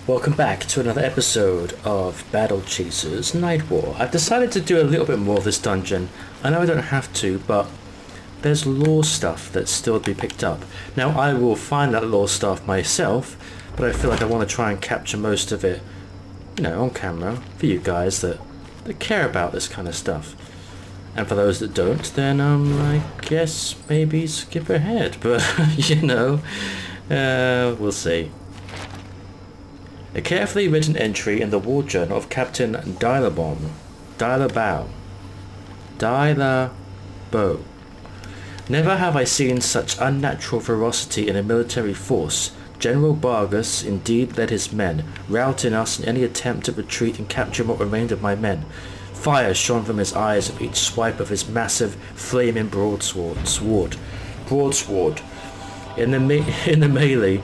Welcome back to another episode of Battle Chasers Nightwar. I've decided to do a little bit more of this dungeon. I know I don't have to, but there's lore stuff that's still to be picked up. Now I will find that lore stuff myself, but I feel like I want to try and capture most of it, on camera for you guys that care about this kind of stuff. And for those that don't, then I guess maybe skip ahead, but we'll see. A carefully written entry in the war journal of Captain Dilabow. Never have I seen such unnatural ferocity in a military force. General Vargas indeed led his men, routing us in any attempt to retreat and capture what remained of my men. Fire shone from his eyes with each swipe of his massive, flaming broadsword. In the melee,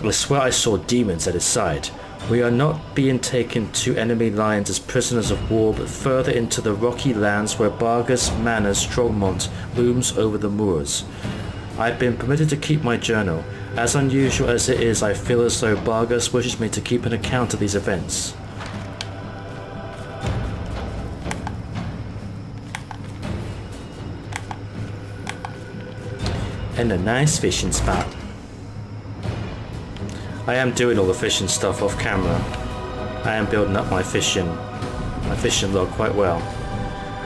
I swear I saw demons at his side. We are not being taken to enemy lines as prisoners of war, but further into the rocky lands where Vargas Manor's Strongmont looms over the moors. I've been permitted to keep my journal. As unusual as it is, I feel as though Vargas wishes me to keep an account of these events. And a nice fishing spot. I am doing all the fishing stuff off camera. I am building up my fishing log quite well.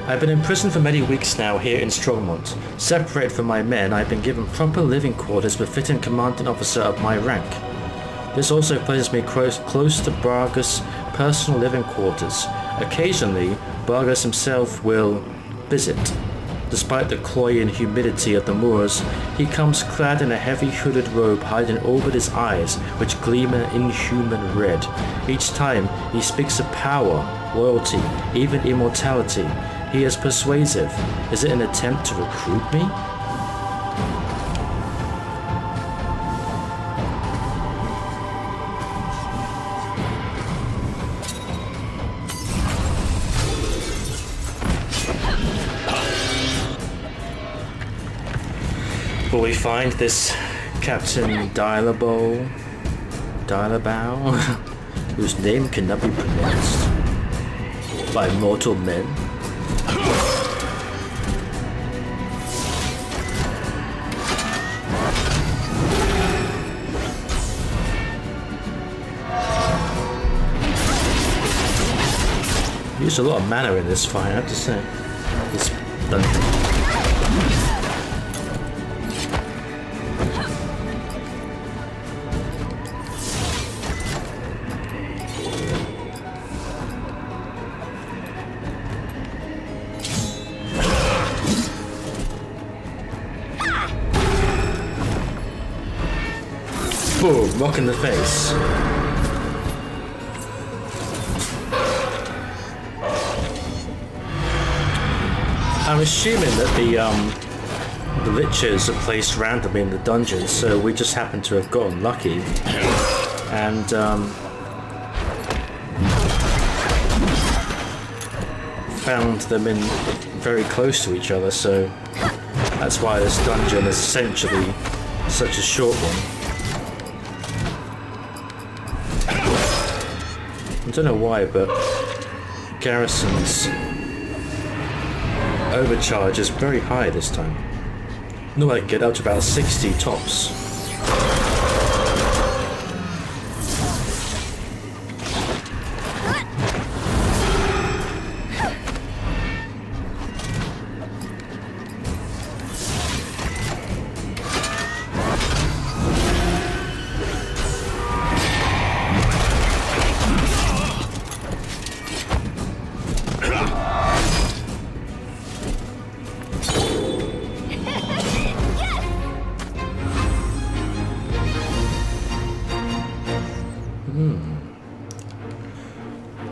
I've been in prison for many weeks now here in Strongmont. Separated from my men, I've been given proper living quarters befitting commanding officer of my rank. This also places me close to Vargas' personal living quarters. Occasionally, Vargas himself will visit. Despite the cloying humidity of the moors, he comes clad in a heavy hooded robe hiding over his eyes, which gleam an inhuman red. Each time he speaks of power, loyalty, even immortality. He is persuasive. Is it an attempt to recruit me? Will we find this Captain Dilabow, whose name cannot be pronounced by mortal men? Used a lot of mana in this fight, I have to say. This dungeon. Boom, rock in the face. I'm assuming that the liches are placed randomly in the dungeon, so we just happen to have gotten lucky and found them in very close to each other, so that's why this dungeon is essentially such a short one. I don't know why, but Garrison's overcharge is very high this time. Normally I can get up to about 60 tops.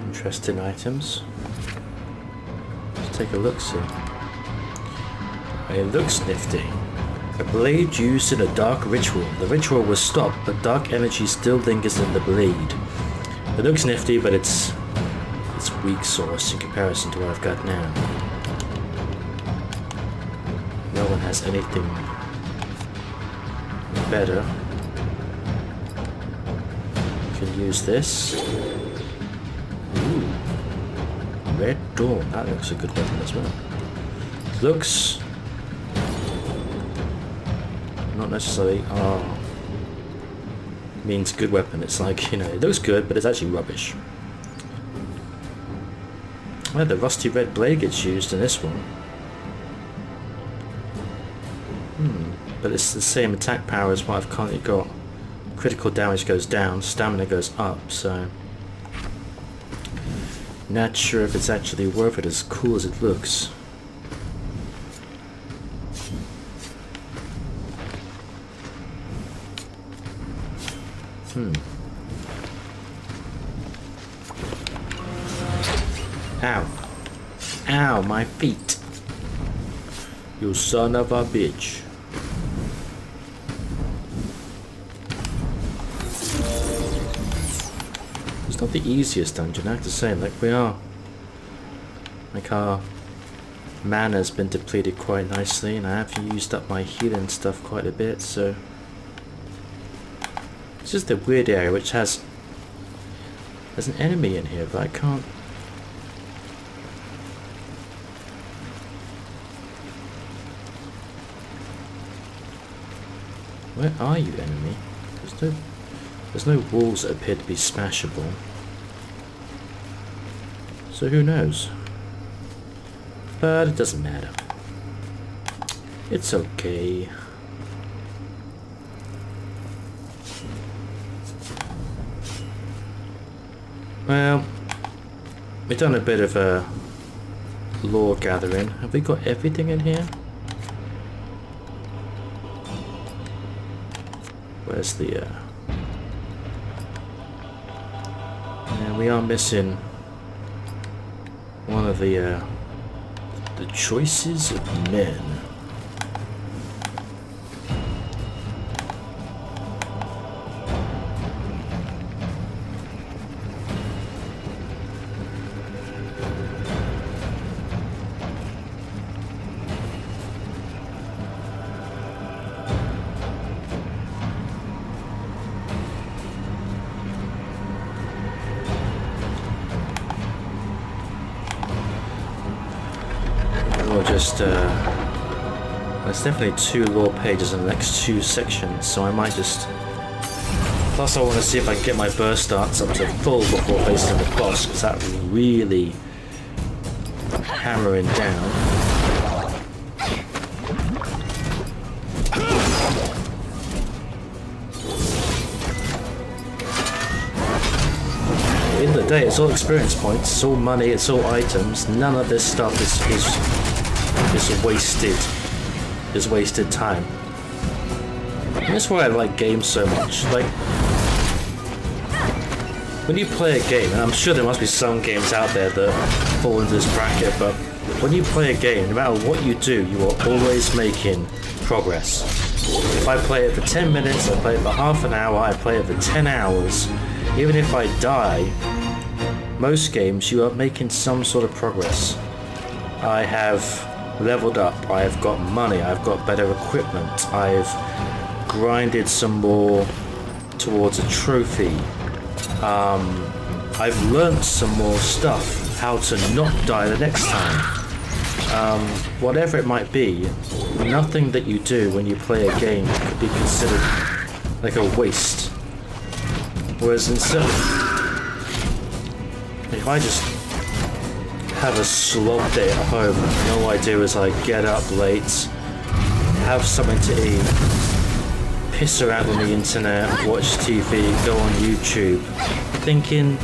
Interesting items. Let's take a look, see. It looks nifty. A blade used in a dark ritual. The ritual was stopped, but dark energy still lingers in the blade. It looks nifty, but it's weak sauce in comparison to what I've got now. No one has anything better. use this. Ooh. Red Dawn. That looks a good weapon as well. Looks... not necessarily... means good weapon. It's like, you know, it looks good, but it's actually rubbish. Well, the rusty red blade gets used in this one. But it's the same attack power as what I've currently got. Critical damage goes down, stamina goes up, so... not sure if it's actually worth it as cool as it looks. Ow. Ow, my feet. You son of a bitch. It's not the easiest dungeon, I have to say. Like, we are... like, our mana's been depleted quite nicely, and I have used up my healing stuff quite a bit, so... it's just a weird area which has... there's an enemy in here, but I can't... where are you, enemy? There's no walls that appear to be smashable. So who knows? But it doesn't matter. It's okay. Well, we've done a bit of a lore gathering. Have we got everything in here? Where's the yeah, we are missing one of the choices of men. There's definitely 2 lore pages in the next 2 sections, so I might just... plus I want to see if I can get my burst darts up to full before facing the boss, because that really hammering down. At the end of the day, it's all experience points, it's all money, it's all items. None of this stuff is wasted time. And that's why I like games so much. Like, when you play a game, and I'm sure there must be some games out there that fall into this bracket, but when you play a game, no matter what you do, you are always making progress. If I play it for 10 minutes, I play it for half an hour, I play it for 10 hours, even if I die, most games you are making some sort of progress. I have leveled up, I've got money, I've got better equipment, I've grinded some more towards a trophy, I've learnt some more stuff, how to not die the next time. Whatever it might be, nothing that you do when you play a game could be considered like a waste. Whereas instead, if I just have a slob day at home, and all I do is I get up late, have something to eat, piss around on the internet, watch TV, go on YouTube, thinking,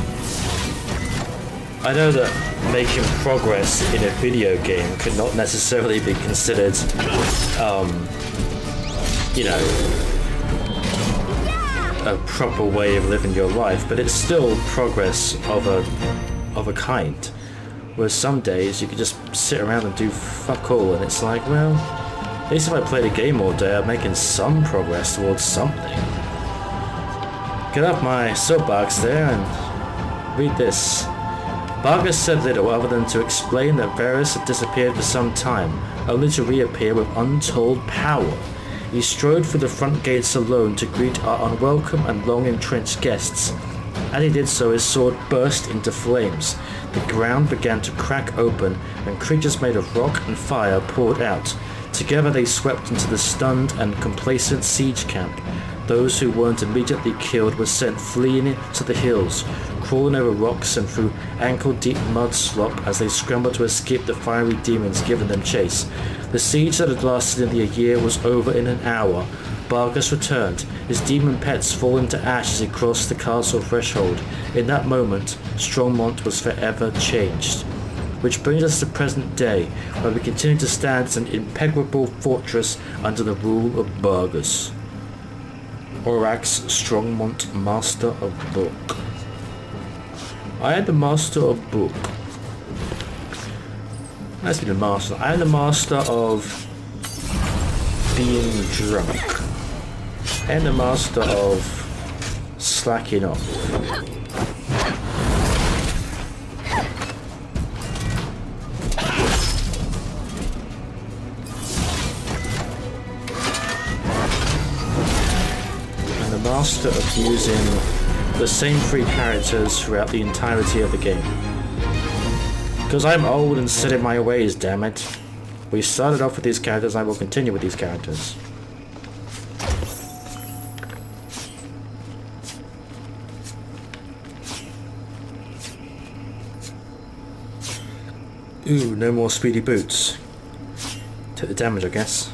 I know that making progress in a video game could not necessarily be considered, you know, a proper way of living your life, but it's still progress of a kind. Whereas some days you could just sit around and do fuck all, and it's like, well, at least if I played a game all day, I'm making some progress towards something. Get off my soapbox there and read this. Vargas said little other than to explain that Varys had disappeared for some time, only to reappear with untold power. He strode through the front gates alone to greet our unwelcome and long-entrenched guests, As he did so, his sword burst into flames. The ground began to crack open, and creatures made of rock and fire poured out. Together they swept into the stunned and complacent siege camp. Those who weren't immediately killed were sent fleeing to the hills, crawling over rocks and through ankle-deep mud slop as they scrambled to escape the fiery demons giving them chase. The siege that had lasted nearly a year was over in an hour. Bargus returned, his demon pets falling to ash as he crossed the castle threshold. In that moment, Strongmont was forever changed. Which brings us to present day, where we continue to stand as an impenetrable fortress under the rule of Bargus. Orax Strongmont, Master of Book. I am the Master of Book. That's been the Master. I am the Master of being drunk. I am the Master of slacking off. Master of using the same three characters throughout the entirety of the game. Because I'm old and set in my ways, damn it. We started off with these characters, and I will continue with these characters. Ooh, no more speedy boots. Took the damage, I guess.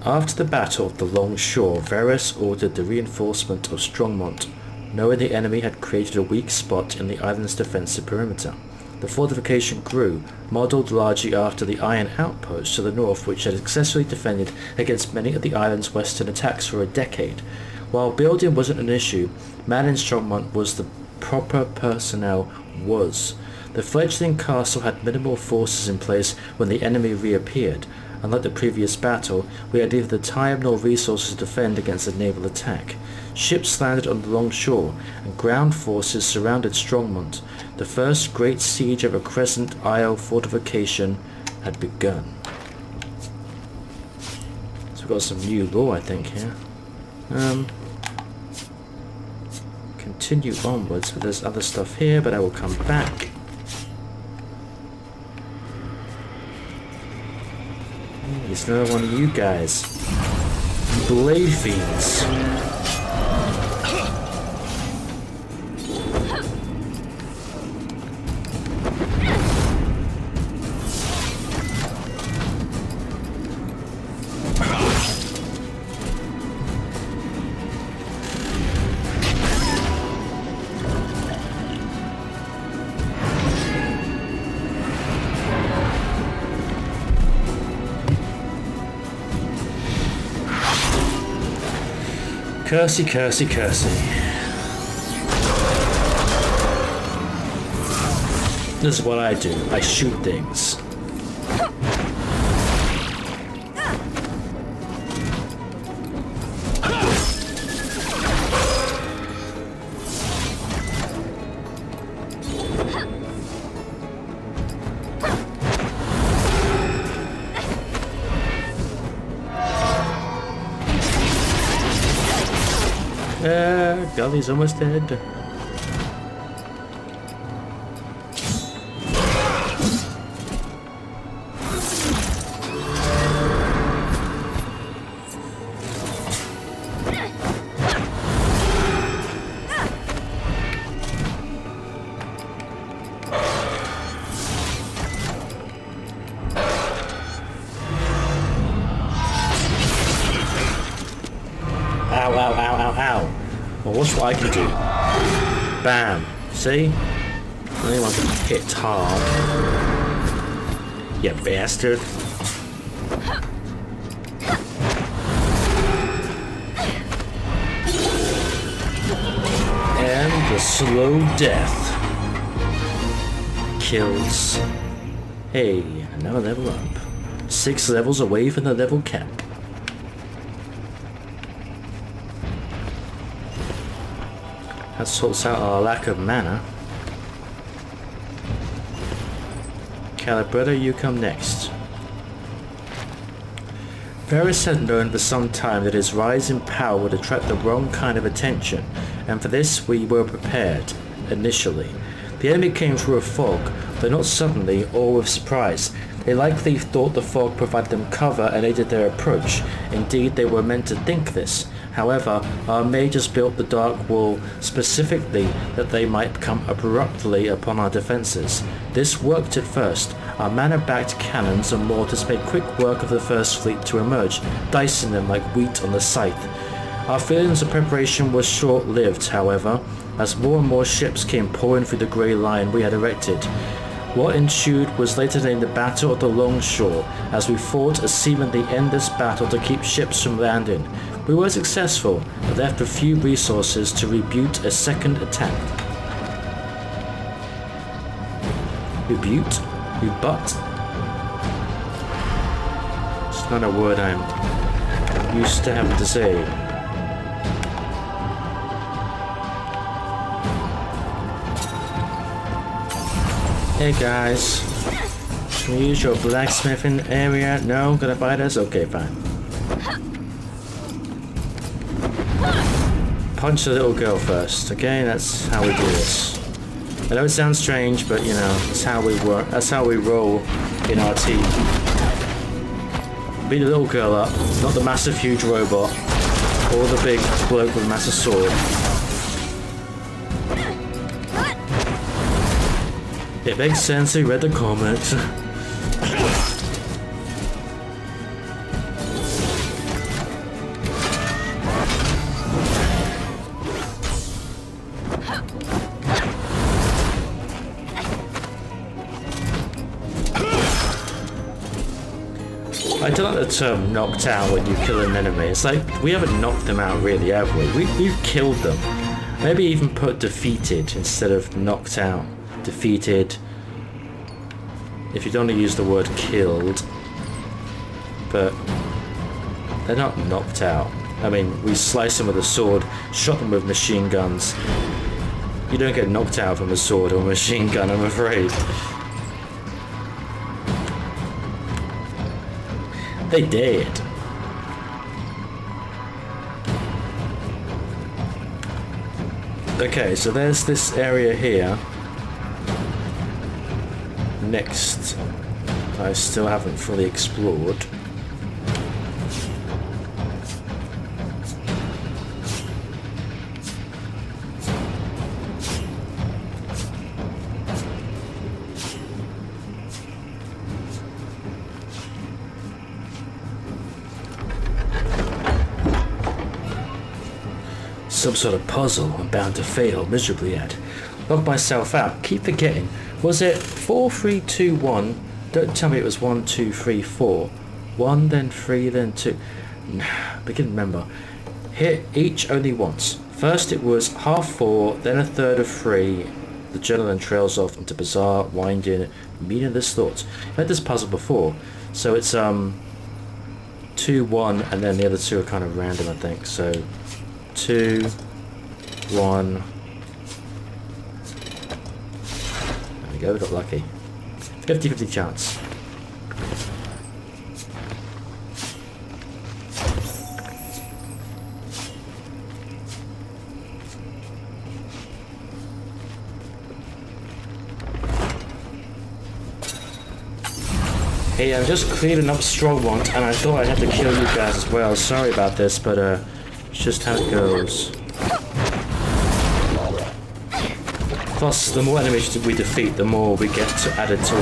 After the Battle of the Long Shore, Varus ordered the reinforcement of Strongmont, knowing the enemy had created a weak spot in the island's defensive perimeter. The fortification grew, modelled largely after the Iron Outpost to the north, which had successfully defended against many of the island's western attacks for a decade. While building wasn't an issue, manning Strongmont was the proper personnel was. The fledgling castle had minimal forces in place when the enemy reappeared. Unlike the previous battle, we had neither the time nor resources to defend against a naval attack. Ships landed on the long shore, and ground forces surrounded Strongmont. The first great siege of a Crescent Isle fortification had begun. So we've got some new lore, I think, here. Continue onwards, but there's other stuff here, but I will come back. It's another one of you guys. Blade Fiends. Cursey, cursey, cursey. This is what I do. I shoot things. Gully's almost dead. Ow, ow, ow, ow, ow. Well, what's what I can do? Bam. See? Anyone can hit hard. You bastard. And the slow death kills. Hey, another level up. 6 levels away from the level cap. That sorts out our lack of mana. Calibretta, you come next. Varys had known for some time that his rise in power would attract the wrong kind of attention, and for this we were prepared, initially. The enemy came through a fog, but not suddenly or with surprise. They likely thought the fog provided them cover and aided their approach. Indeed, they were meant to think this. However, our mages built the dark wall specifically that they might come abruptly upon our defences. This worked at first. Our mana-backed cannons and mortars made quick work of the first fleet to emerge, dicing them like wheat on the scythe. Our feelings of preparation were short-lived, however, as more and more ships came pouring through the grey line we had erected. What ensued was later named the Battle of the Longshore, as we fought a seemingly endless battle to keep ships from landing. We were successful, but left a few resources to rebut a second attack. Rebut? It's not a word I'm used to having to say. Hey guys, can we use your blacksmithing area? No? Gonna fight us? Okay, fine. Punch the little girl first, okay? That's how we do this. I know it sounds strange, but you know, that's how we work. That's how we roll in our team. Beat the little girl up, not the massive huge robot, or the big bloke with a massive sword. It makes sense, I read the comics. I don't like the term knocked out when you kill an enemy. It's like, we haven't knocked them out really, have we? We've killed them. Maybe even put defeated instead of knocked out. Defeated. If you don't want to use the word killed. But they're not knocked out. I mean, we sliced them with a sword, shot them with machine guns. You don't get knocked out from a sword or a machine gun, I'm afraid. They did. Okay, so there's this area here. Next, I still haven't fully explored. Some sort of puzzle I'm bound to fail miserably at. Log myself out. Keep forgetting. Was it 4, 3, 2, 1? Don't tell me it was 1, 2, 3, 4. 1, then 3, then 2. Begin to remember. Hit each only once. First it was half 4, then a third of 3. The journal then trails off into bizarre, winding, meaningless thoughts. I've had this puzzle before. So it's 2, 1, and then the other two are kind of random, I think. So 2, 1. There we go, we got lucky. 50-50 chance. Hey, I'm just cleaning up Strongmont, and I thought I'd have to kill you guys as well. Sorry about this, but it's just how it goes. Plus, the more enemies we defeat, the more we get added to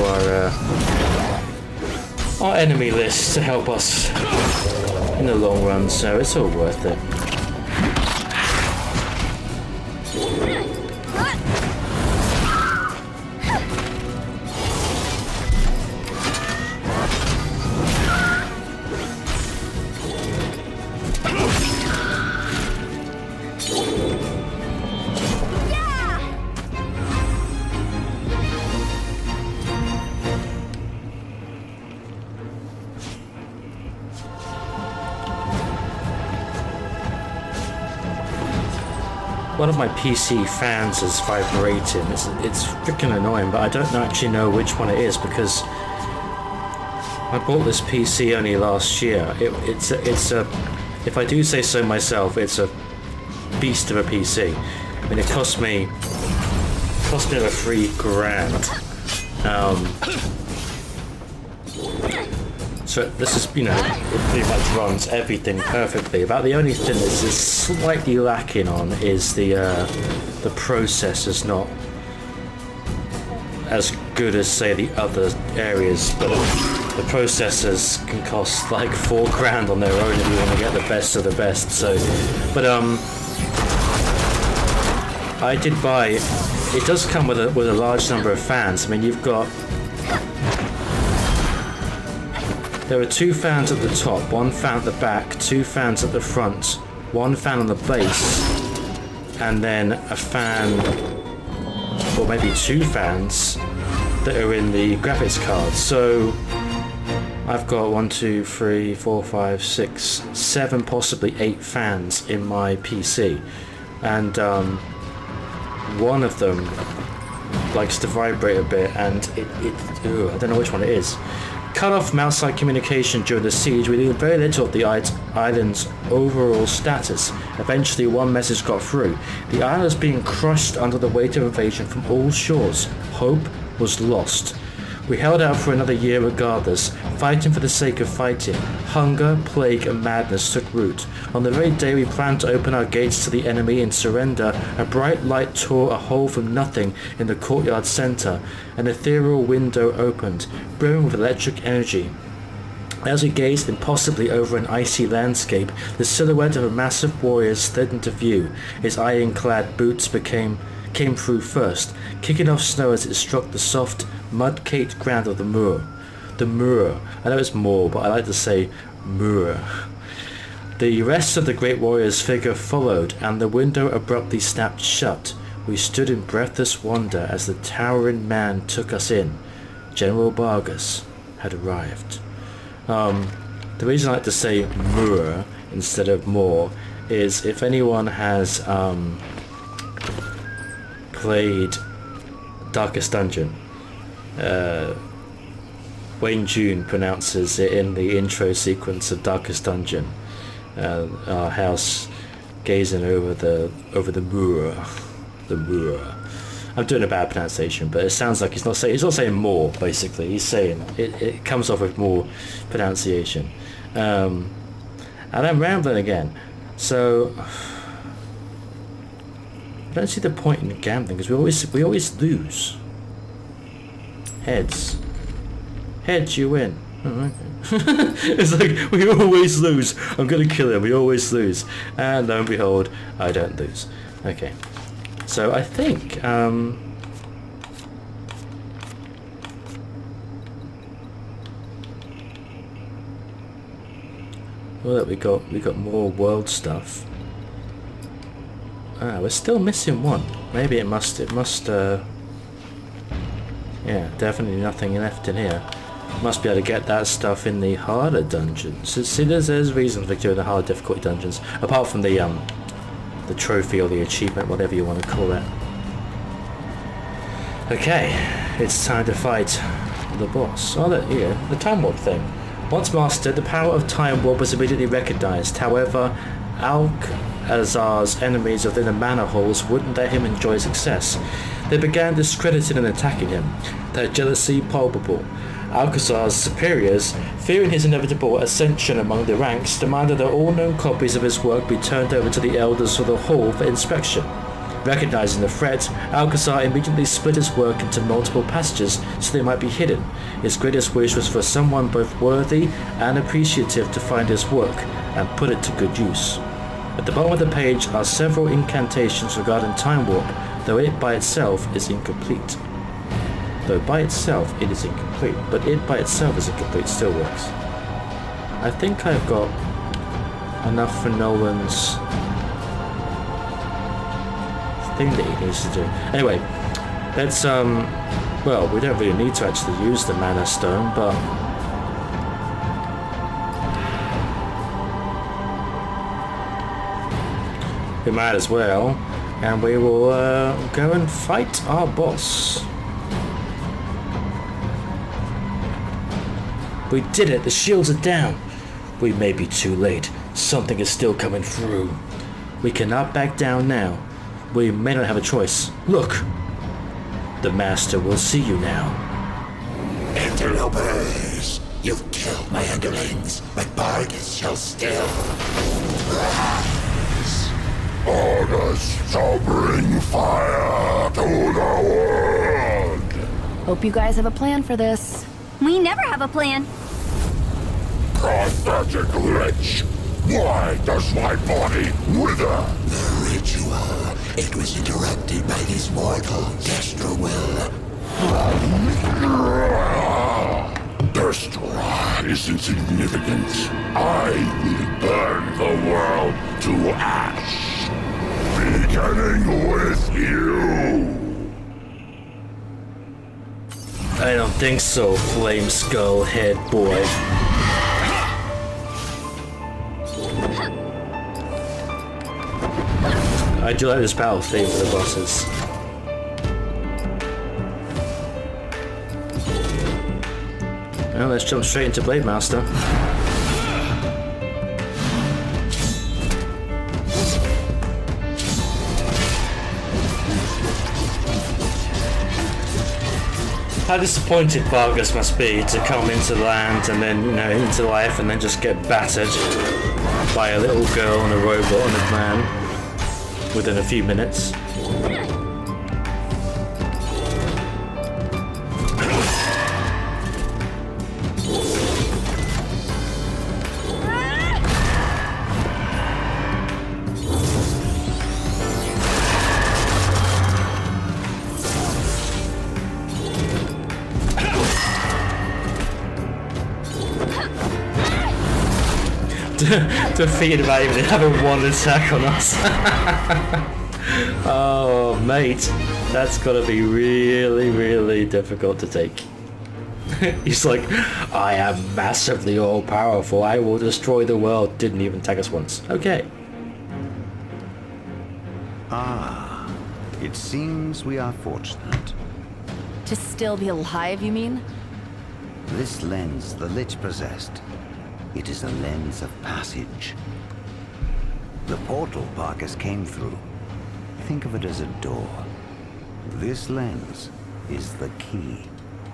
our enemy list to help us in the long run. So it's all worth it. One of my PC fans is vibrating. It's freaking annoying, but I don't actually know which one it is because I bought this PC only last year. It's a, if I do say so myself, it's a beast of a PC. I mean, it cost me over $3,000. So this is, you know, it pretty much runs everything perfectly. About the only thing that's slightly lacking on is the processor's not as good as, say, the other areas, but the processors can cost like $4,000 on their own if you want to get the best of the best. So, but I did buy. It does come with a large number of fans. I mean, you've got. There are 2 fans at the top, 1 fan at the back, 2 fans at the front, 1 fan on the base, and then a fan, or maybe 2 fans that are in the graphics card. So I've got 1, 2, 3, 4, 5, 6, 7, possibly 8 fans in my PC, and one of them likes to vibrate a bit, and I don't know which one it is. Cut off from outside communication during the siege, we knew very little of the island's overall status. Eventually, one message got through. The island was being crushed under the weight of invasion from all shores. Hope was lost. We held out for another year regardless, fighting for the sake of fighting. Hunger, plague, and madness took root. On the very day we planned to open our gates to the enemy and surrender, a bright light tore a hole from nothing in the courtyard center. An ethereal window opened, brimming with electric energy. As we gazed impossibly over an icy landscape, the silhouette of a massive warrior slid into view. His iron-clad boots came through first, kicking off snow as it struck the soft, mud-caked ground of the moor. The moor. I know it's moor, but I like to say moor. The rest of the great warrior's figure followed, and the window abruptly snapped shut. We stood in breathless wonder as the towering man took us in. General Vargas had arrived. The reason I like to say moor instead of moor is if anyone has played Darkest Dungeon, Wayne June pronounces it in the intro sequence of Darkest Dungeon. Our house gazing over the moor, the moor. I'm doing a bad pronunciation, but it sounds like he's not saying more. Basically, he's saying it comes off with more pronunciation. And I'm rambling again, so I don't see the point in gambling because we always lose. Heads, you win. Oh, okay. It's like we always lose. I'm gonna kill him. We always lose, and lo and behold, I don't lose. Okay, so I think well, that we got more world stuff. We're still missing one. Maybe it must yeah, definitely nothing left in here. Must be able to get that stuff in the harder dungeons. See, there's reasons for doing the hard difficulty dungeons, apart from the trophy or the achievement, whatever you want to call it. Okay, it's time to fight the boss. Oh, the time warp thing. Once mastered, the power of time warp was immediately recognized. However, Alcazar's enemies within the manor halls wouldn't let him enjoy success. They began discrediting and attacking him, their jealousy palpable. Alcazar's superiors, fearing his inevitable ascension among the ranks, demanded that all known copies of his work be turned over to the elders of the hall for inspection. Recognizing the threat, Alcazar immediately split his work into multiple passages so they might be hidden. His greatest wish was for someone both worthy and appreciative to find his work and put it to good use. At the bottom of the page are several incantations regarding time warp, though it by itself is incomplete. But it by itself still works. I think I've got enough for Nolan's thing that he needs to do. Anyway, let's well, we don't really need to actually use the mana stone, but we might as well, and we will go and fight our boss. We did it! The shields are down! We may be too late. Something is still coming through. We cannot back down now. We may not have a choice. Look! The Master will see you now. Interlopers! You've killed my underlings, but Bargus shall still rise. Bargus shall bring fire to the world! Hope you guys have a plan for this. We never have a plan. Pathetic lich! Why does my body wither? The ritual. It was interrupted by this mortal Destra will. Destra is insignificant. I will burn the world to ash. Beginning with you. I don't think so, Flame Skull Head Boy. I do like this battle theme for the bosses. Well, let's jump straight into Blade Master. How disappointed Vargas must be to come into land and then, into life and then just get battered by a little girl and a robot and a man within a few minutes. Defeated by even having one attack on us. Oh, mate, that's gotta be really, really difficult to take. He's like, I am massively all-powerful. I will destroy the world. Didn't even attack us once. Okay. Ah, it seems we are fortunate. To still be alive, you mean? This lens the Lich possessed, it is a lens of passage. The portal Barkus came through. Think of it as a door. This lens is the key.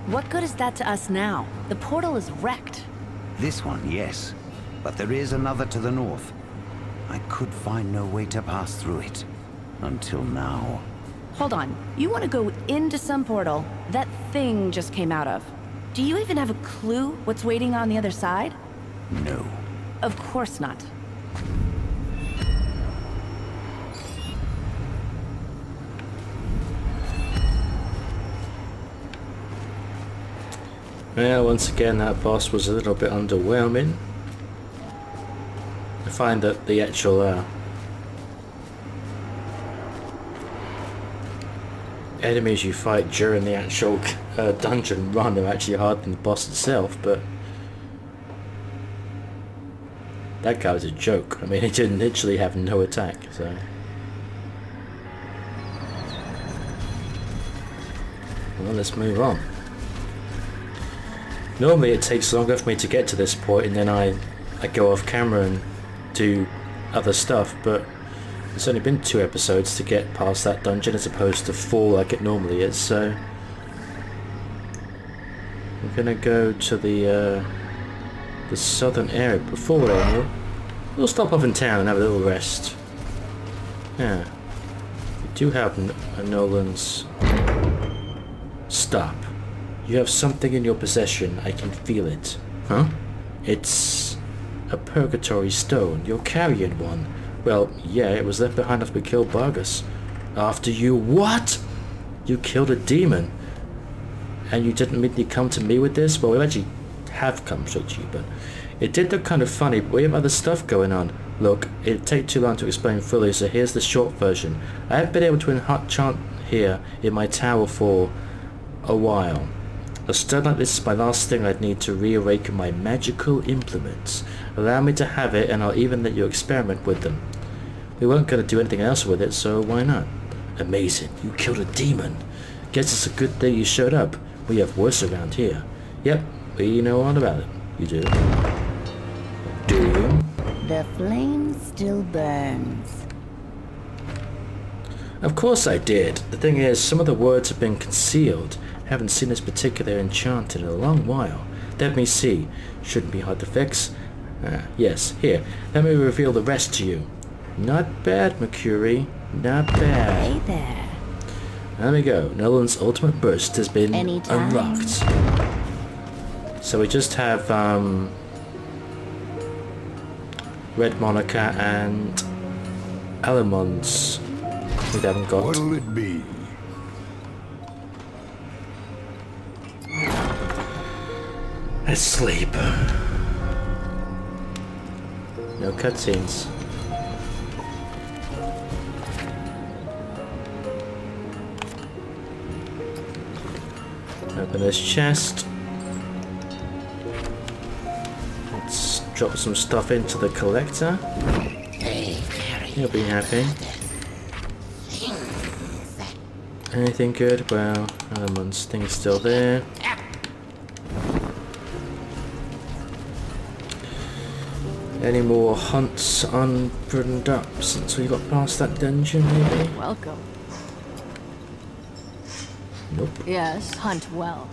What good is that to us now? The portal is wrecked. This one, yes. But there is another to the north. I could find no way to pass through it. Until now. Hold on. You want to go into some portal that thing just came out of. Do you even have a clue what's waiting on the other side? No. Of course not. Yeah, once again that boss was a little bit underwhelming. I find that the actual enemies you fight during the actual dungeon run are actually harder than the boss itself, but that guy was a joke. I mean, he didn't literally have no attack, so. Well, let's move on. Normally it takes longer for me to get to this point and then I go off camera and do other stuff, but it's only been 2 episodes to get past that dungeon as opposed to 4 like it normally is, so we're gonna go to the southern area. Before then, we'll stop off in town and have a little rest. Yeah, we do have a Nolan's. Stop. You have something in your possession. I can feel it. Huh? It's a purgatory stone. You're carrying one. Well, yeah, it was left behind after we killed Bargus. After you what? You killed a demon. And you didn't immediately come to me with this? Well, we actually have come straight to you, but it did look kind of funny, but we have other stuff going on. Look, it'd take too long to explain fully, so here's the short version. I have been able to enchant here in my tower for a while. A stone like this is my last thing I'd need to reawaken my magical implements. Allow me to have it and I'll even let you experiment with them. We weren't going to do anything else with it, so why not? Amazing, you killed a demon. Guess it's a good thing you showed up. We have worse around here. Yep, we know all about it. You do? Do you? The flame still burns. Of course I did. The thing is, some of the words have been concealed. Haven't seen this particular enchant in a long while. Let me see. Shouldn't be hard to fix. Yes, here. Let me reveal the rest to you. Not bad, Mercury. Not bad. Hey there. There we go. Nolan's ultimate burst has been Anytime. unlocked. So we just have Red Monica and Alamon's. We haven't got. What'll it be? Let's sleep. No cutscenes. Open this chest. Let's drop some stuff into the collector. He'll be happy. Anything good? Well, Alamon's thing's still there. Any more hunts unburdened up since we got past that dungeon, maybe? Welcome. Nope. Yes, hunt well.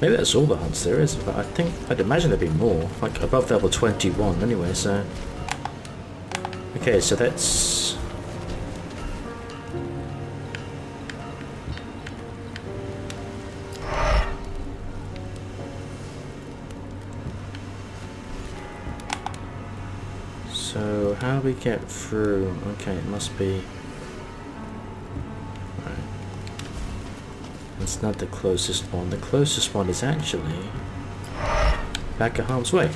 Maybe that's all the hunts there is, but I'd imagine there'd be more. Like above level 21 anyway, so... Okay, so that's... So, how do we get through? Okay, it must be... Right. It's not the closest one. The closest one is actually... back of harm's way.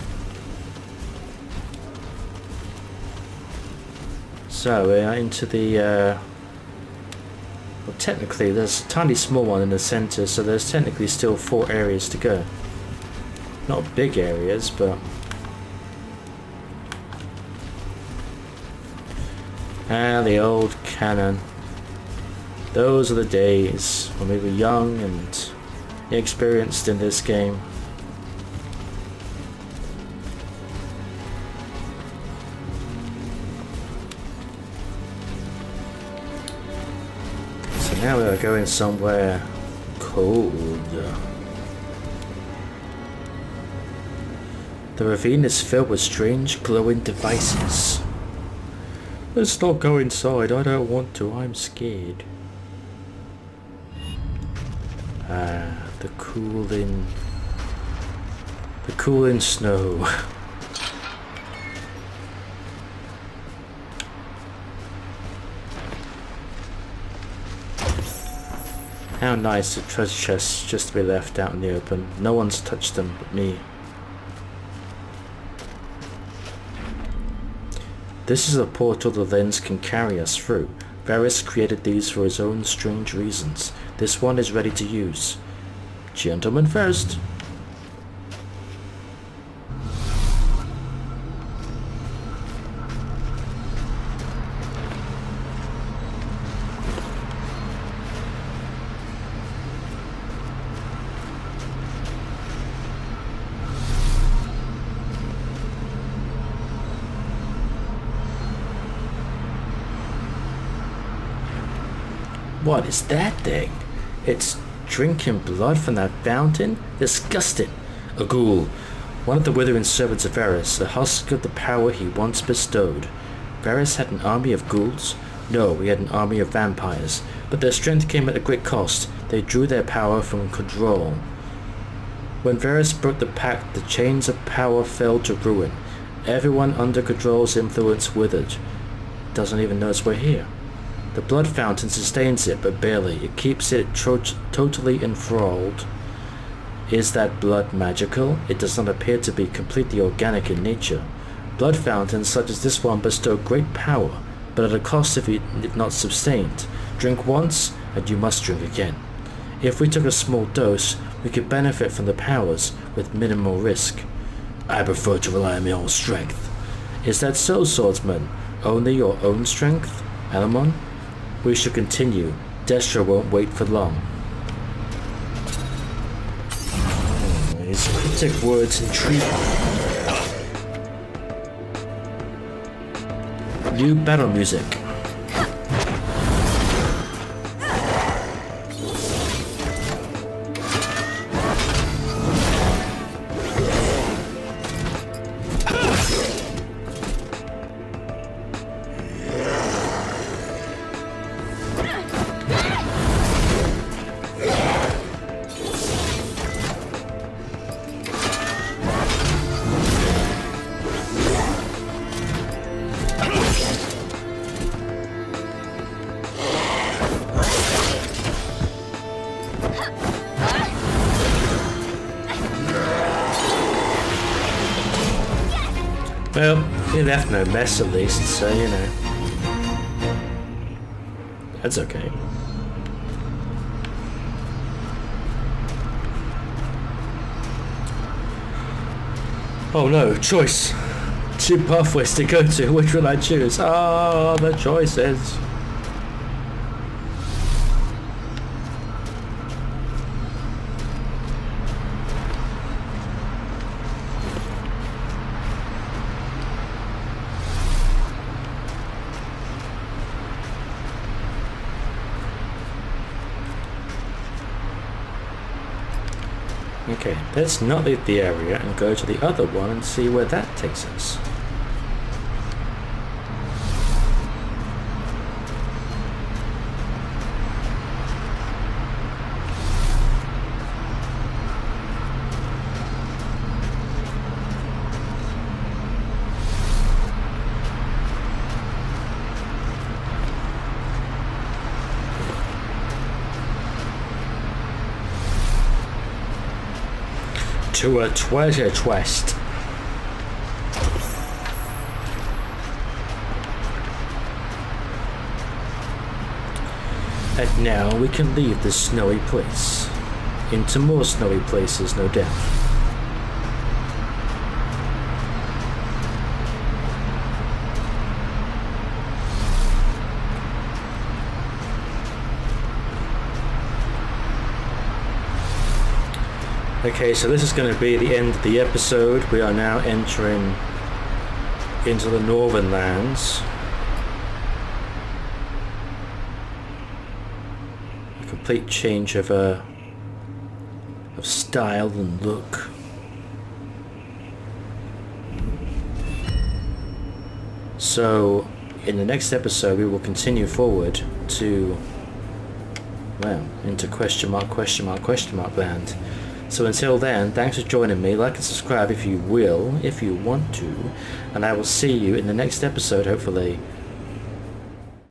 So, we're into the... well, technically, there's a tiny small one in the center, so there's technically still 4 areas to go. Not big areas, but... Ah, the old cannon. Those are the days when we were young and inexperienced in this game. So now we are going somewhere cold. The ravine is filled with strange glowing devices. Let's not go inside, I don't want to, I'm scared. The cooling snow. How nice the treasure chests just to be left out in the open. No one's touched them but me. This is a portal the lens can carry us through. Varys created these for his own strange reasons. This one is ready to use. Gentlemen first. What is that thing? It's drinking blood from that fountain? Disgusting. A ghoul. One of the withering servants of Varys, a husk of the power he once bestowed. Varys had an army of ghouls? No, he had an army of vampires. But their strength came at a great cost. They drew their power from control. When Varys broke the pact, the chains of power fell to ruin. Everyone under Control's influence withered. Doesn't even notice we're here. The blood fountain sustains it, but barely. It keeps it totally enthralled. Is that blood magical? It does not appear to be completely organic in nature. Blood fountains such as this one bestow great power, but at a cost if not sustained. Drink once, and you must drink again. If we took a small dose, we could benefit from the powers with minimal risk. I prefer to rely on my own strength. Is that so, swordsman? Only your own strength? Alamon? We should continue. Destra won't wait for long. His cryptic words intrigue me. New battle music. Well, he left no mess at least, so you know. That's okay. Oh no, choice. 2 pathways to go to, which will I choose? Ah, the choices. Okay, let's not leave the area and go to the other one and see where that takes us. To a treasure chest. And now we can leave this snowy place. Into more snowy places, no doubt. Okay, so this is going to be the end of the episode. We are now entering into the northern lands. A complete change of style and look. So, in the next episode, we will continue forward to, well, into question mark land. So until then, thanks for joining me. Like and subscribe if you will, if you want to. And I will see you in the next episode, hopefully.